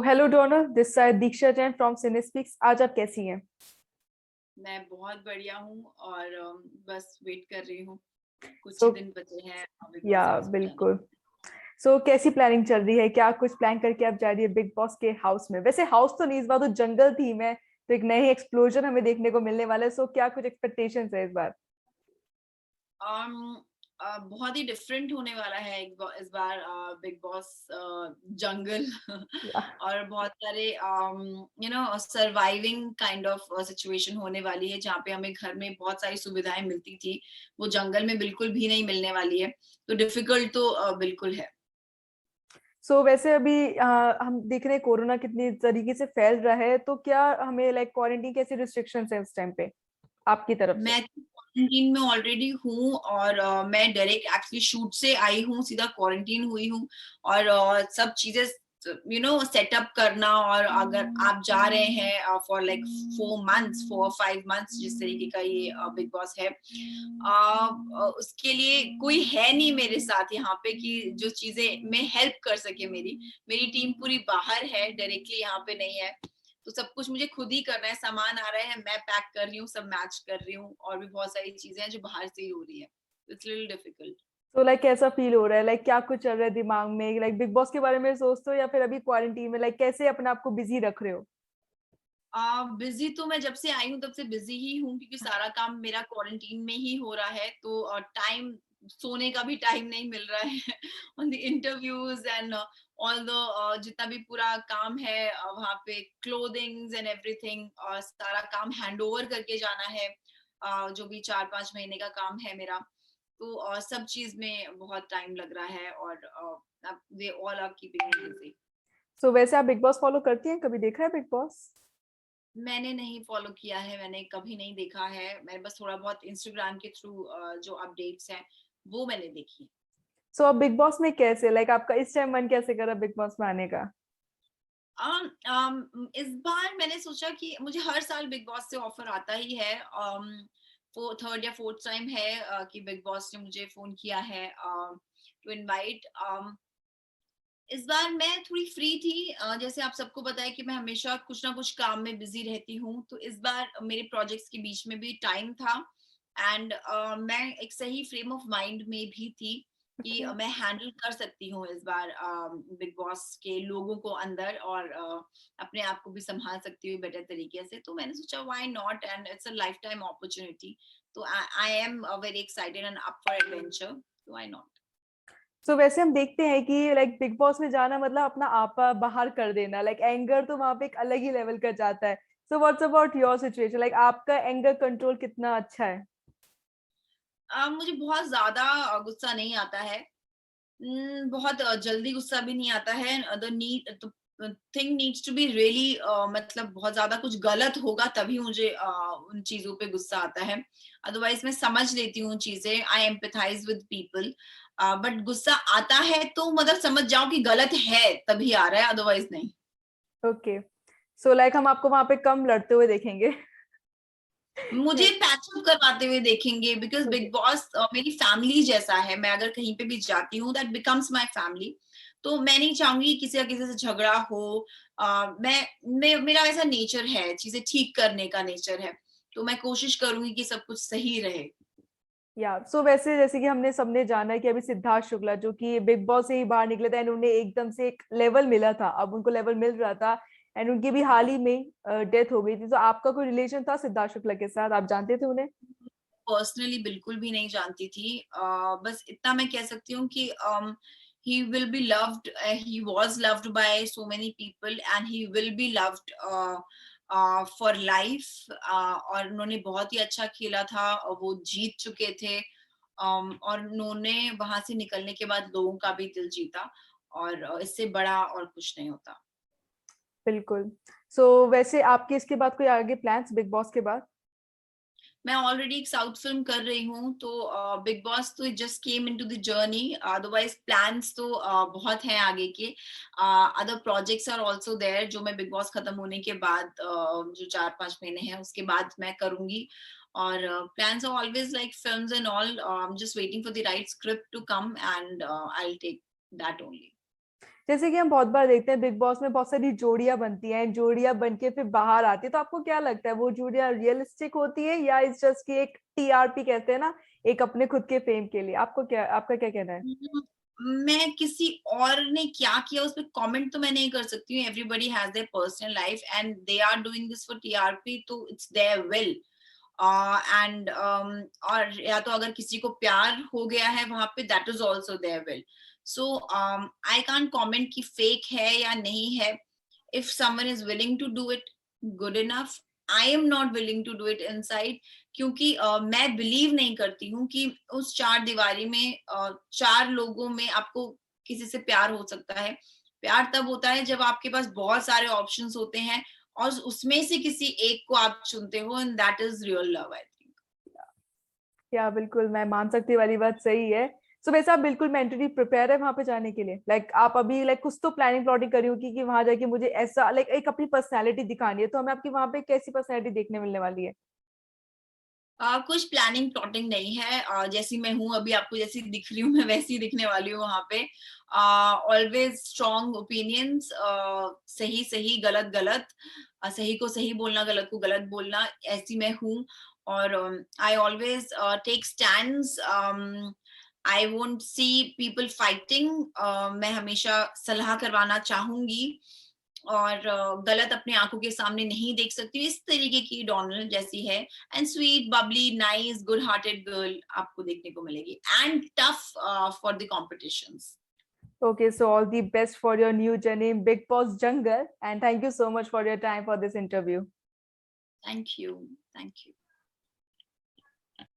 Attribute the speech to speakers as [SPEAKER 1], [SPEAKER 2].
[SPEAKER 1] Hello donor, this side Diksha Jain from Cinespix. आज आप कैसी हैं?
[SPEAKER 2] मैं बहुत बढ़िया हूँ और बस वेट कर रही हूँ। कुछ
[SPEAKER 1] सो
[SPEAKER 2] ही दिन बचे हैं बिग
[SPEAKER 1] या
[SPEAKER 2] बॉस हाउस में जाने
[SPEAKER 1] बिल्कुल। सो कैसी प्लानिंग चल रही है? क्या कुछ प्लान करके आप जा रही है बिग बॉस के हाउस में? वैसे हाउस तो नहीं, इस बार तो जंगल थीम है, तो एक नई एक्सप्लोजन हमें देखने को मिलने वाला है। सो क्या कुछ एक्सपेक्टेशंस है इस बार?
[SPEAKER 2] बहुत ही डिफरेंट होने वाला है इस बार बिग बॉस जंगल
[SPEAKER 1] या
[SPEAKER 2] और बहुत सारे सर्वाइविंग काइंड ऑफ सिचुएशन होने वाली है जहाँ पे हमें घर में बहुत सारी सुविधाएं मिलती थी, वो जंगल में बिल्कुल भी नहीं मिलने वाली है। तो डिफिकल्ट तो बिल्कुल है।
[SPEAKER 1] सो वैसे अभी हम देख रहे हैं कोरोना कितनी तरीके से फैल रहा है, तो क्या हमें लाइक क्वारंटीन कैसे रिस्ट्रिक्शंस है उस टाइम पे आपकी तरफ से?
[SPEAKER 2] मैं क्वारंटीन में ऑलरेडी हूँ और मैं डायरेक्ट एक्चुअली शूट से आई हूँ, सीधा क्वारंटीन हुई हूँ और सब चीजें सेटअप करना। और अगर आप जा रहे हैं for like 4 months 4 or 5 months जिस तरीके का ये बिग बॉस है, उसके लिए कोई है नहीं मेरे साथ यहाँ पे कि जो चीजें मैं हेल्प कर सके। मेरी मेरी टीम पूरी बाहर है, डायरेक्टली यहाँ पे नहीं है। तो सब कुछ मुझे खुद ही करना है, सामान आ रहा है, मैं पैक कर रही हूँ, सब मैच कर रही हूँ, और भी बहुत सारी चीजें हैं जो बाहर से ही हो रही है। It's little difficult.
[SPEAKER 1] तो लाइक कैसा फील हो रहा है? लाइक क्या कुछ चल रहा है दिमाग में? लाइक बिग बॉस के बारे में सोचते हो या फिर अभी क्वारंटीन में लाइक कैसे अपने आप को बिजी रख रहे हो?
[SPEAKER 2] बिजी तो मैं जब से आई हूँ तब से बिजी ही हूँ, क्योंकि सारा काम मेरा क्वारंटीन में ही हो रहा है। तो टाइम, सोने का भी टाइम नहीं मिल रहा है on the interviews and all the जितना भी पूरा काम है वहाँ पे क्लोथिंग्स एंड एवरीथिंग, और सारा काम हैंड ओवर करके जाना है। जो भी 4-5 महीने का काम है मेरा, तो सब चीज में बहुत टाइम लग रहा है और they all are keeping me busy.
[SPEAKER 1] So वैसे आप बिग बॉस फॉलो करती हैं? कभी देखा है बिग बॉस?
[SPEAKER 2] मैंने नहीं फॉलो किया है, मैंने कभी नहीं देखा है। मैं बस थोड़ा बहुत इंस्टाग्राम के थ्रू जो अपडेट्स हैं वो मैंने देखी है।
[SPEAKER 1] सो अब बिग बॉस में कैसे लाइक आपका इस टाइम मन कैसे करा बिग बॉस में आने का?
[SPEAKER 2] इस बार मैंने सोचा कि मुझे हर साल बिग बॉस से ऑफर आता ही है। थर्ड या फोर्थ टाइम है कि बिग बॉस ने मुझे फोन किया है टू इनवाइट। इस बार मैं थोड़ी फ्री थी। जैसे आप सबको पता है कि मैं हमेशा कुछ ना कुछ काम में बिजी रहती हूँ, तो इस बार मेरे प्रोजेक्ट्स के बीच में भी टाइम था एंड मैं एक सही फ्रेम ऑफ माइंड में भी थी कि
[SPEAKER 1] ओके।
[SPEAKER 2] मैं हैंडल कर सकती हूँ इस बार बिग बॉस के लोगों को अंदर, और अपने आप को भी संभाल सकती हूँ बेटर तरीके से। तो मैंने सोचा why not, and it's a life time opportunity. तो I am very excited and up for adventure, तो व्हाई नॉट।
[SPEAKER 1] सो वैसे हम देखते हैं कि लाइक बिग बॉस में जाना मतलब अपना आपा बाहर कर देना, लाइक एंगर तो वहां पे एक अलग ही लेवल का जाता है। So what's about your situation? Like आपका एंगर कंट्रोल कितना अच्छा है?
[SPEAKER 2] मुझे बहुत ज्यादा गुस्सा नहीं आता है। बहुत जल्दी गुस्सा भी नहीं आता है। The need thing needs to be really, मतलब बहुत ज्यादा कुछ गलत होगा तभी मुझे उन चीजों पे गुस्सा आता है। अदरवाइज मैं समझ लेती हूँ चीजें, आई एम्पैथाइज विद पीपल। बट गुस्सा आता है तो मतलब समझ जाओ कि गलत है तभी आ रहा है, अदरवाइज नहीं।
[SPEAKER 1] ओके। सो लाइक हम आपको वहां पे कम लड़ते हुए देखेंगे।
[SPEAKER 2] मुझे
[SPEAKER 1] लाइक
[SPEAKER 2] पैचअप करवाते हुए देखेंगे, बिकॉज
[SPEAKER 1] ओके।
[SPEAKER 2] बिग बॉस मेरी फैमिली जैसा है। मैं अगर कहीं पे भी जाती हूँ दैट बिकम्स माय फैमिली। तो मैं नहीं चाहूंगी किसी का किसी से झगड़ा हो। मेरा ऐसा नेचर है, चीजें ठीक करने का नेचर है। तो मैं कोशिश करूंगी कि सब कुछ सही रहे।
[SPEAKER 1] या सो वैसे जैसे कि हमने सबने जाना है कि अभी सिद्धार्थ शुक्ला जो कि बिग बॉस से ही बाहर निकले थे एंड उन्हें एकदम से एक लेवल मिला था, अब उनको लेवल मिल रहा था एंड उनकी भी हाल ही में डेथ हो गई थी। तो आपका कोई रिलेशन था सिद्धार्थ शुक्ला के साथ? आप जानते थे उन्हें?
[SPEAKER 2] पर्सनली बिल्कुल भी नहीं जानती थी। बस इतना मैं कह सकती हूँ कि he will be loved, he was loved by so many people and he will be loved for life। और उन्होंने बहुत ही अच्छा खेला था और वो जीत चुके थे। और उन्होंने वहां से निकलने के बाद लोगों का भी दिल जीता, और इससे बड़ा और कुछ नहीं होता।
[SPEAKER 1] बिल्कुल। सो वैसे आपके इसके बाद कोई आगे प्लान्स बिग बॉस के बाद?
[SPEAKER 2] मैं ऑलरेडी एक साउथ फिल्म कर रही हूँ, तो बिग बॉस तो just came into the journey. Otherwise plans तो बहुत हैं आगे के। Other projects are also there जो मैं बिग बॉस खत्म होने के बाद जो 4-5 महीने हैं उसके बाद मैं करूंगी। और plans are always like films and all. I am just waiting for the right script to come and I will take that only.
[SPEAKER 1] जैसे कि हम बहुत बार देखते हैं बिग बॉस में बहुत सारी जोड़ियां बनती हैं, जोड़ियां बन के फिर बाहर आती है, तो आपको क्या लगता है वो जोड़ियां रियलिस्टिक होती है या इट्स जस्ट कि एक टीआरपी कहते हैं ना, एक अपने खुद के फेम के लिए? आपको क्या, आपका क्या कहना है?
[SPEAKER 2] हम्म, मैं किसी और ने क्या किया उस पर कमेंट तो मैं नहीं कर सकती हूँ. Everybody has their personal life and they are doing this for TRP, तो इट्स देयर विल. एंड और या तो अगर किसी को प्यार हो गया है वहां पे, that is also their will. So I can't comment कि फेक है या नहीं है. if someone is willing to do it, good enough. I am not willing to do it inside, क्योंकि मैं बिलीव नहीं करती हूँ कि उस चार दीवारी में चार लोगों में आपको किसी से प्यार हो सकता है. प्यार तब होता है जब आपके पास बहुत सारे ऑप्शंस होते हैं और उसमें से किसी एक को आप चुनते हो, and that is real love, I think.
[SPEAKER 1] क्या बिल्कुल मैं मान सकती हूँ, वाली बात सही है. सो वैसे आप बिल्कुल मेंटली प्रिपेयर है वहां पे जाने के लिए? लाइक आप अभी लाइक कुछ तो प्लानिंग प्लॉटिंग करी होगी कि वहां जाके मुझे ऐसा लाइक एक अपनी पर्सनैलिटी दिखानी है, तो हमें आपकी वहां पे कैसी पर्सनैलिटी देखने मिलने वाली है?
[SPEAKER 2] कुछ प्लानिंग प्लॉटिंग नहीं है. जैसी मैं हूँ अभी, आपको जैसी दिख रही हूँ मैं वैसी ही दिखने वाली हूँ वहां पे. ऑलवेज स्ट्रॉन्ग ओपिनियंस, सही सही, गलत गलत, सही को सही बोलना, गलत को गलत बोलना, ऐसी मैं हूँ. और I always take stands. I won't see people fighting. मैं हमेशा सलाह करवाना चाहूंगी और गलत अपने आंखों के सामने नहीं देख सकती. इस तरीके की डोनाल्ड जैसी है. And sweet, Babli, nice, good hearted girl आपको देखने को मिलेगी. And tough for the competitions.
[SPEAKER 1] Okay, so all the best for your new journey in Big Boss Jungle, and thank you so much for your time for this interview.
[SPEAKER 2] Thank you. Thank you.